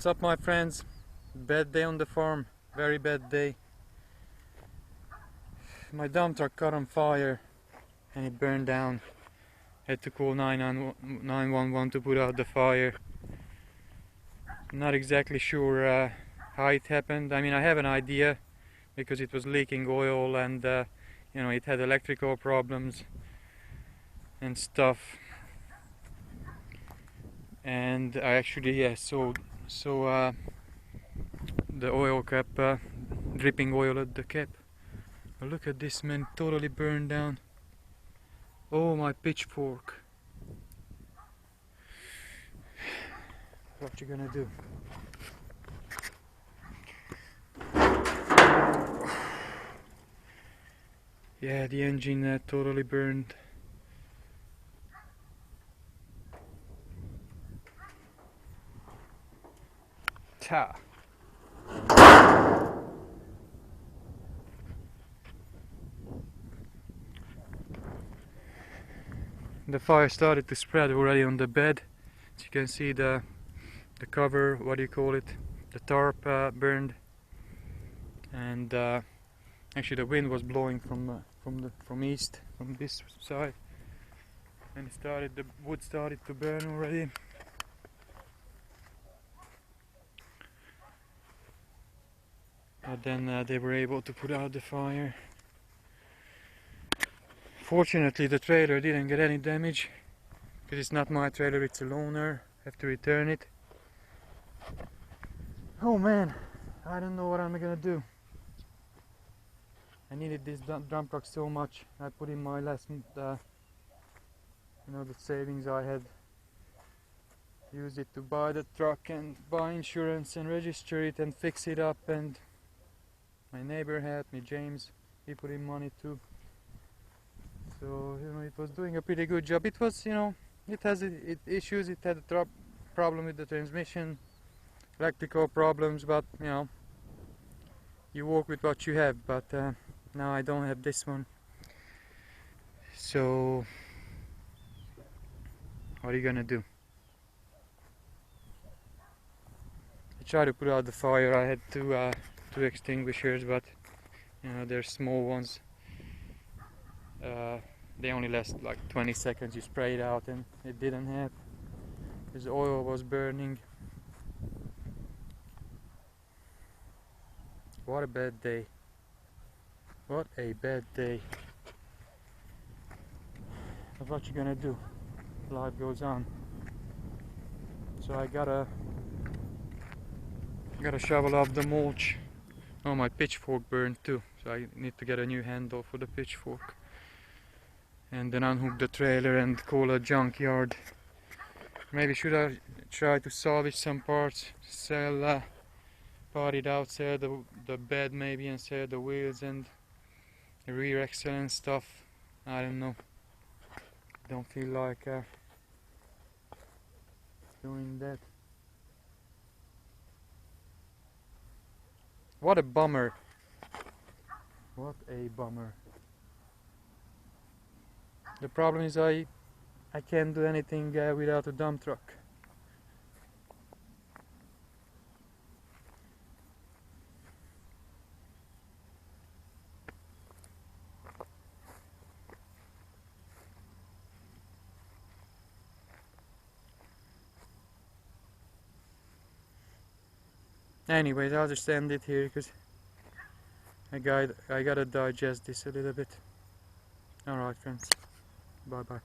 What's up, my friends? Bad day on the farm, very bad day. My dump truck caught on fire and it burned down. Had to call 911 to put out the fire. Not exactly sure how it happened. I mean, I have an idea because it was leaking oil and you know, it had electrical problems and stuff. And I actually saw the oil cap, dripping oil at the cap. But look at this, man, totally burned down. Oh, my pitchfork. What you gonna do? Yeah, the engine totally burned. Ta. The fire started to spread already on the bed. As you can see, the cover, what do you call it, the tarp burned, and actually the wind was blowing from east, from this side, and the wood started to burn already. But then they were able to put out the fire. Fortunately, the trailer didn't get any damage, because it's not my trailer, it's a loaner. I have to return it. Oh man, I don't know what I'm gonna do. I needed this dump truck so much. I put in my last, you know, the savings I had. Used it to buy the truck and buy insurance and register it and fix it up, and my neighbor helped me, James. He put in money too. So, you know, it was doing a pretty good job. It was, you know, it has issues. It had a problem with the transmission, electrical problems, but you know, you work with what you have. But now I don't have this one. So what are you gonna do? I tried to put out the fire. I had two extinguishers, but you know, they're small ones. They only last like 20 seconds. You spray it out and it didn't help because the oil was burning. What a bad day. What a bad day. But what you gonna do? Life goes on. So I gotta shovel off the mulch. Oh, my pitchfork burned too, so I need to get a new handle for the pitchfork. And then unhook the trailer and call a junkyard. Maybe should I try to salvage some parts, sell, part it out, sell the bed maybe, and sell the wheels and the rear axle and stuff. I don't know. Don't feel like doing that. What a bummer. What a bummer. The problem is I can't do anything without a dump truck. Anyways, I'll just end it here because I gotta digest this a little bit. Alright friends, bye bye.